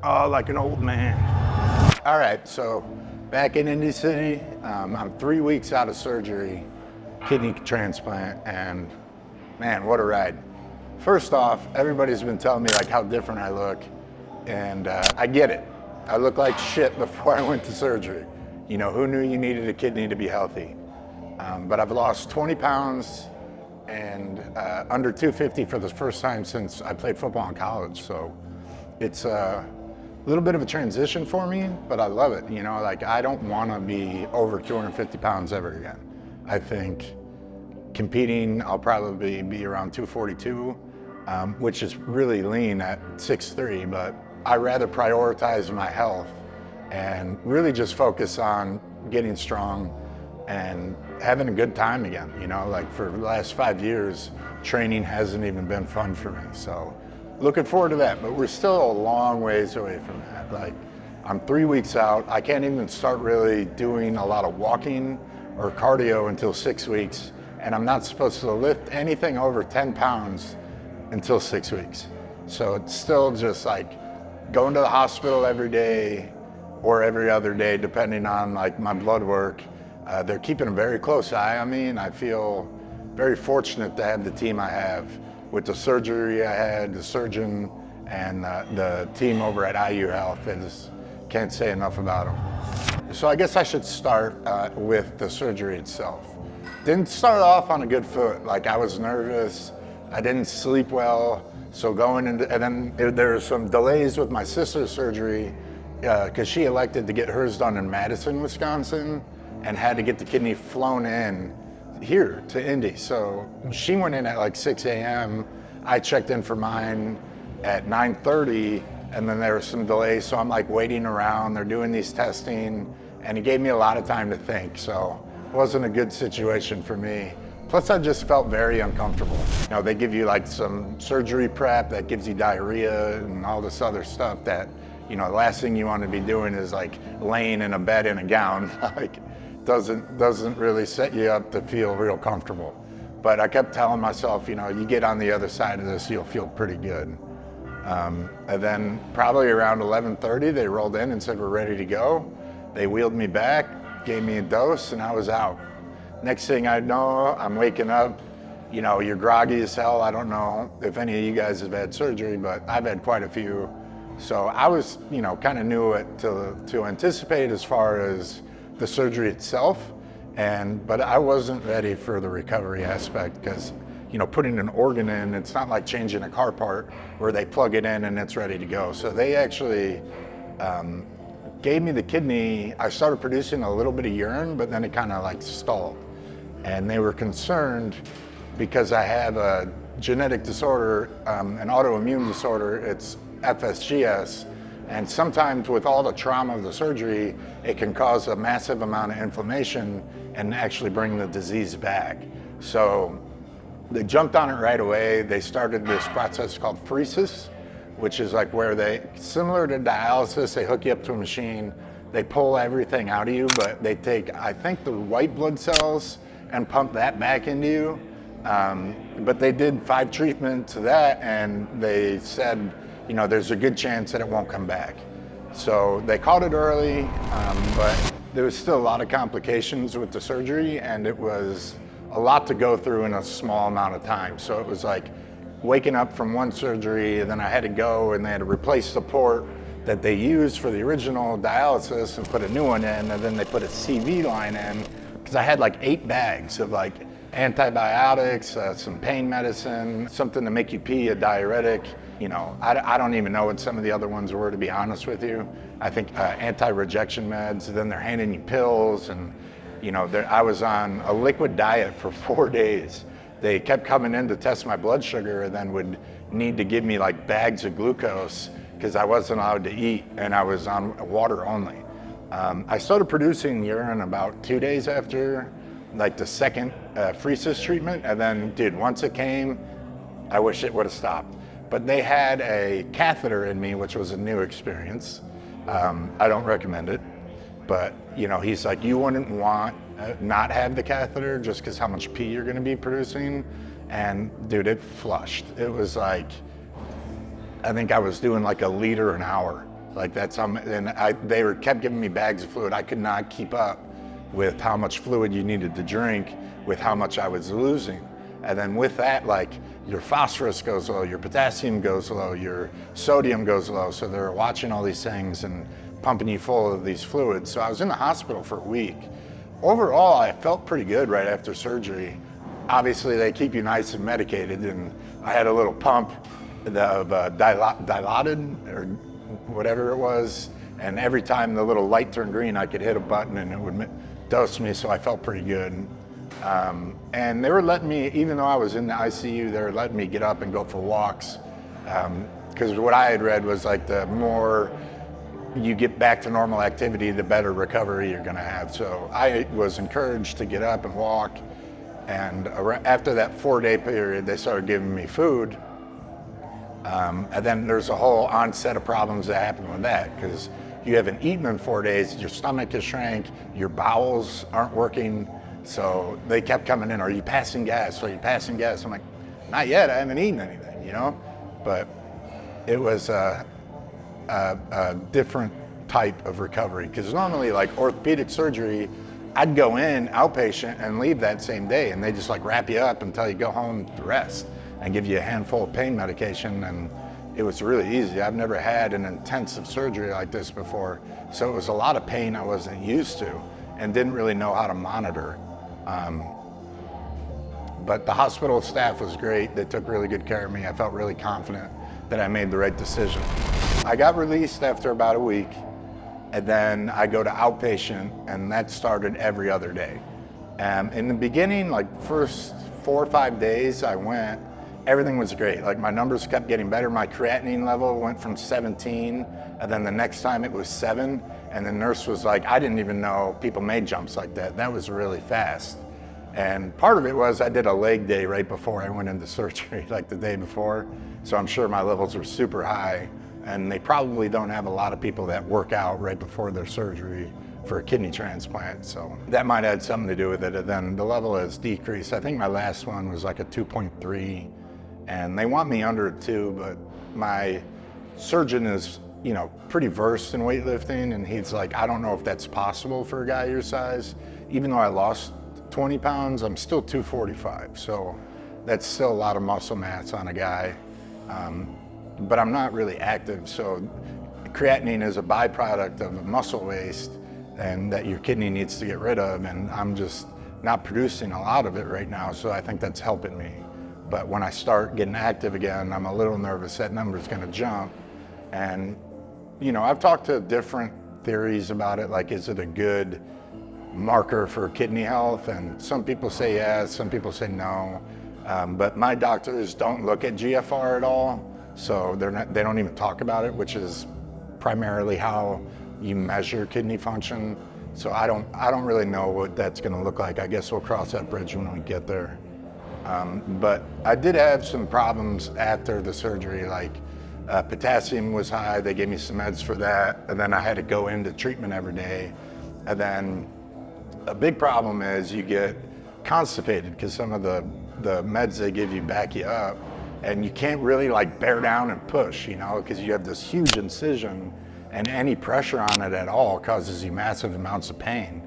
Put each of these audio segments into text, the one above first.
Oh, like an old man. All right, so back in Indy City, I'm 3 weeks out of surgery, kidney transplant, and man, what a ride. First off, everybody's been telling me like how different I look, and I get it. I look like shit before I went to surgery. You know, who knew you needed a kidney to be healthy? But I've lost 20 pounds and under 250 for the first time since I played football in college. So it's a little bit of a transition for me, but I love it. You know, like I don't want to be over 250 pounds ever again. I think competing, I'll probably be around 242, which is really lean at 6'3", but I rather prioritize my health and really just focus on getting strong and having a good time again. You know, like for the last 5 years, training hasn't even been fun for me. So looking forward to that, but we're still a long ways away from that. Like I'm 3 weeks out. I can't even start really doing a lot of walking or cardio until 6 weeks. And I'm not supposed to lift anything over 10 pounds until 6 weeks. So it's still just like going to the hospital every day or every other day, depending on like my blood work. They're keeping a very close eye on me, and I feel very fortunate to have the team I have with the surgery I had, the surgeon, and the team over at IU Health. I just can't say enough about them. So I guess I should start with the surgery itself. Didn't start off on a good foot. Like I was nervous, I didn't sleep well. So going into, and then there were some delays with my sister's surgery because she elected to get hers done in Madison, Wisconsin, and had to get the kidney flown in here to Indy. So she went in at like 6 a.m. I checked in for mine at 9:30, and then there was some delays. So I'm like waiting around, they're doing these testing, and it gave me a lot of time to think. So it wasn't a good situation for me. Plus I just felt very uncomfortable. You know, they give you like some surgery prep that gives you diarrhea and all this other stuff that, you know, the last thing you want to be doing is like laying in a bed in a gown. Like doesn't really set you up to feel real comfortable. But I kept telling myself, you know, you get on the other side of this, you'll feel pretty good. And then probably around 11:30, they rolled in and said, we're ready to go. They wheeled me back, gave me a dose, and I was out. Next thing I know, I'm waking up, you know, you're groggy as hell. I don't know if any of you guys have had surgery, but I've had quite a few. So I was, you know, kind of knew it to anticipate as far as the surgery itself, but I wasn't ready for the recovery aspect because, you know, putting an organ in, it's not like changing a car part where they plug it in and it's ready to go. So they actually gave me the kidney. I started producing a little bit of urine, but then it kind of like stalled. And they were concerned because I have a genetic disorder, an autoimmune disorder, it's FSGS. And sometimes with all the trauma of the surgery, it can cause a massive amount of inflammation and actually bring the disease back. So they jumped on it right away. They started this process called pheresis, which is like where they, similar to dialysis, they hook you up to a machine, they pull everything out of you, but they take, I think, the white blood cells and pump that back into you. But they did 5 treatments to that, and they said, you know, there's a good chance that it won't come back. So they caught it early, but there was still a lot of complications with the surgery, and it was a lot to go through in a small amount of time. So it was like waking up from one surgery, and then I had to go and they had to replace the port that they used for the original dialysis and put a new one in, and then they put a CV line in, because I had like 8 bags of like antibiotics, some pain medicine, something to make you pee, a diuretic. You know, I don't even know what some of the other ones were, to be honest with you. I think anti-rejection meds, then they're handing you pills, and you know, I was on a liquid diet for 4 days. They kept coming in to test my blood sugar and then would need to give me like bags of glucose because I wasn't allowed to eat and I was on water only. I started producing urine about 2 days after like the second pheresis treatment, and then dude, once it came, I wish it would have stopped. But they had a catheter in me, which was a new experience. I don't recommend it, but you know, he's like, you wouldn't want not have the catheter just because how much pee you're gonna be producing. And dude, it flushed. It was like, I think I was doing like 1 liter an hour Like that's they kept giving me bags of fluid. I could not keep up with how much fluid you needed to drink with how much I was losing. And then with that, like your phosphorus goes low, your potassium goes low, your sodium goes low. So they're watching all these things and pumping you full of these fluids. So I was in the hospital for a week. Overall, I felt pretty good right after surgery. Obviously, they keep you nice and medicated, and I had a little pump of Dilaudid or whatever it was, and every time the little light turned green, I could hit a button and it would dose me, so I felt pretty good. And they were letting me, even though I was in the ICU, they were letting me get up and go for walks, because what I had read was like the more you get back to normal activity, the better recovery you're gonna have. So I was encouraged to get up and walk, and after that 4-day period, they started giving me food. And then there's a whole onset of problems that happen with that, because you haven't eaten in 4 days, your stomach has shrank, your bowels aren't working. So they kept coming in, are you passing gas? Are you passing gas? I'm like, not yet, I haven't eaten anything, you know? But it was a different type of recovery, because normally like orthopedic surgery, I'd go in outpatient and leave that same day, and they just like wrap you up until you go home to rest and give you a handful of pain medication, and it was really easy. I've never had an intensive surgery like this before, so it was a lot of pain I wasn't used to and didn't really know how to monitor. But the hospital staff was great. They took really good care of me. I felt really confident that I made the right decision. I got released after about a week, and then I go to outpatient, and that started every other day. In the beginning, like first 4 or 5 days I went, everything was great. Like my numbers kept getting better. My creatinine level went from 17, and then the next time it was 7. And the nurse was like, I didn't even know people made jumps like that. That was really fast. And part of it was I did a leg day right before I went into surgery, like the day before. So I'm sure my levels were super high. And they probably don't have a lot of people that work out right before their surgery for a kidney transplant. So that might have something to do with it. And then the level has decreased. I think my last one was like a 2.3. And they want me under a 2, but my surgeon is, you know, pretty versed in weightlifting, and he's like, I don't know if that's possible for a guy your size. Even though I lost 20 pounds, I'm still 245. So that's still a lot of muscle mass on a guy. But I'm not really active. So creatinine is a byproduct of muscle waste and that your kidney needs to get rid of. And I'm just not producing a lot of it right now. So I think that's helping me. But when I start getting active again, I'm a little nervous that number's gonna jump. And, you know, I've talked to different theories about it, like is it a good marker for kidney health? And some people say yes, some people say no. But my doctors don't look at GFR at all. So they don't even talk about it, which is primarily how you measure kidney function. So I don't really know what that's gonna look like. I guess we'll cross that bridge when we get there. But I did have some problems after the surgery, like potassium was high, they gave me some meds for that, and then I had to go into treatment every day. And then a big problem is you get constipated because some of the meds they give you back you up, and you can't really like bear down and push, you know, because you have this huge incision, and any pressure on it at all causes you massive amounts of pain.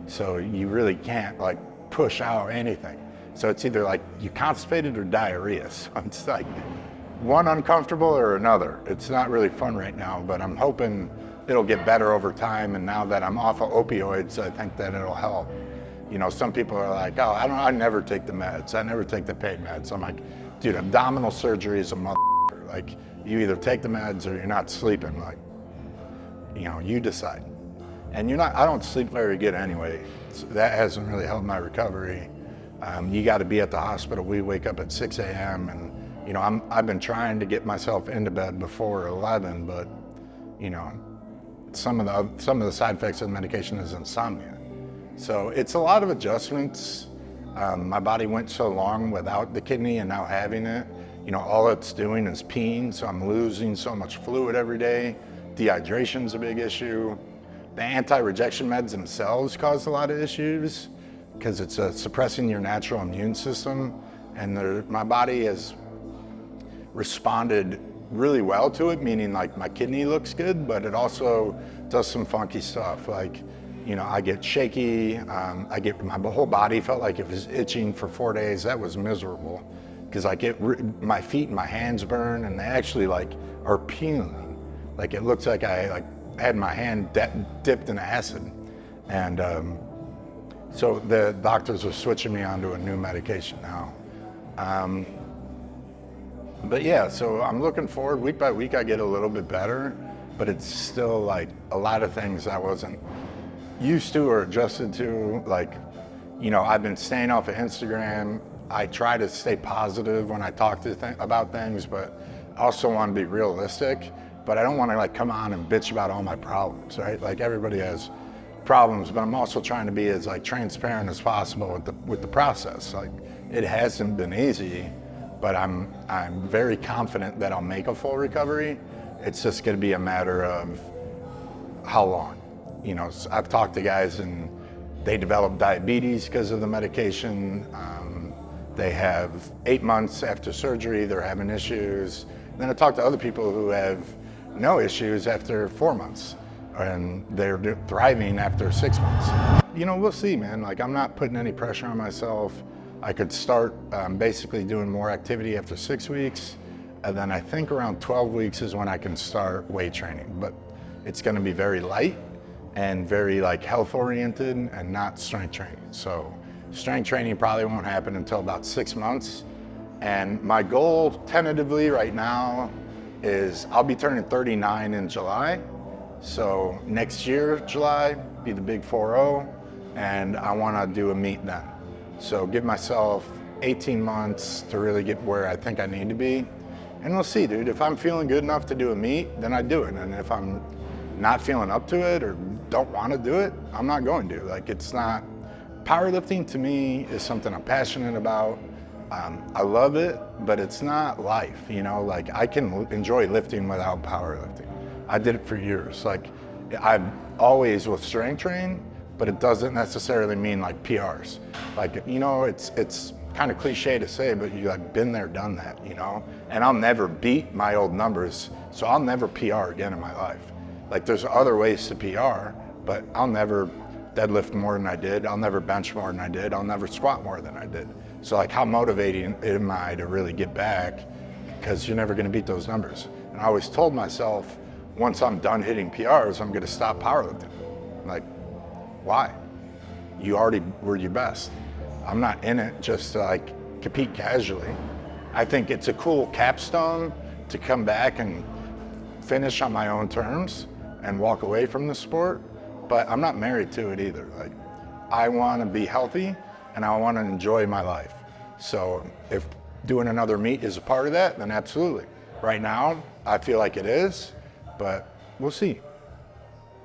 So you really can't like push out anything. So it's either like you constipated or diarrhea. So it's like one uncomfortable or another. It's not really fun right now, but I'm hoping it'll get better over time. And now that I'm off of opioids, I think that it'll help. You know, some people are like, oh, I never take the meds. I never take the pain meds. I'm like, dude, abdominal surgery is a motherfucker. Like, you either take the meds or you're not sleeping. Like, you know, you decide. And I don't sleep very good anyway. So that hasn't really helped my recovery. You got to be at the hospital. We wake up at 6 a.m. and, you know, I've been trying to get myself into bed before 11, but, you know, some of the side effects of the medication is insomnia. So it's a lot of adjustments. My body went so long without the kidney, and now having it, you know, all it's doing is peeing. So I'm losing so much fluid every day. Dehydration's a big issue. The anti-rejection meds themselves cause a lot of issues because it's suppressing your natural immune system. And my body has responded really well to it, meaning like my kidney looks good, but it also does some funky stuff. Like, you know, I get shaky. My whole body felt like it was itching for 4 days. That was miserable because I get my feet and my hands burn, and they actually like are peeling. Like it looks like I had my hand dipped in acid, and so the doctors are switching me onto a new medication now. But yeah, so I'm looking forward. Week by week, I get a little bit better, but it's still like a lot of things I wasn't used to or adjusted to. Like, you know, I've been staying off of Instagram. I try to stay positive when I talk to about things, but I also want to be realistic. But I don't want to like come on and bitch about all my problems, right? Like everybody has problems, but I'm also trying to be as like transparent as possible with the process. Like it hasn't been easy, but I'm very confident that I'll make a full recovery. It's just going to be a matter of how long. You know, I've talked to guys and they develop diabetes because of the medication. They have 8 months after surgery, they're having issues. Then I talked to other people who have no issues after 4 months, and they're thriving after 6 months. You know, we'll see, man. Like, I'm not putting any pressure on myself. I could start basically doing more activity after 6 weeks, and then I think around 12 weeks is when I can start weight training. But it's gonna be very light and very like health oriented and not strength training. So strength training probably won't happen until about 6 months. And my goal tentatively right now is I'll be turning 39 in July. So next year, July, be the big 4-0, and I wanna do a meet then. So give myself 18 months to really get where I think I need to be. And we'll see, dude. If I'm feeling good enough to do a meet, then I do it. And if I'm not feeling up to it or don't wanna do it, I'm not going to. Like, it's not, powerlifting to me is something I'm passionate about. I love it, but it's not life, you know? Like, I can enjoy lifting without powerlifting. I did it for years. Like, I've always will strength train, but it doesn't necessarily mean like PRs. Like, you know, it's kind of cliche to say, but you like been there, done that, you know? And I'll never beat my old numbers, so I'll never PR again in my life. Like, there's other ways to PR, but I'll never deadlift more than I did. I'll never bench more than I did. I'll never squat more than I did. So like, how motivating am I to really get back? Because you're never gonna beat those numbers. And I always told myself, once I'm done hitting PRs, I'm gonna stop powerlifting. Like, why? You already were your best. I'm not in it just to like compete casually. I think it's a cool capstone to come back and finish on my own terms and walk away from the sport, but I'm not married to it either. Like, I wanna be healthy and I wanna enjoy my life. So if doing another meet is a part of that, then absolutely. Right now, I feel like it is, but we'll see.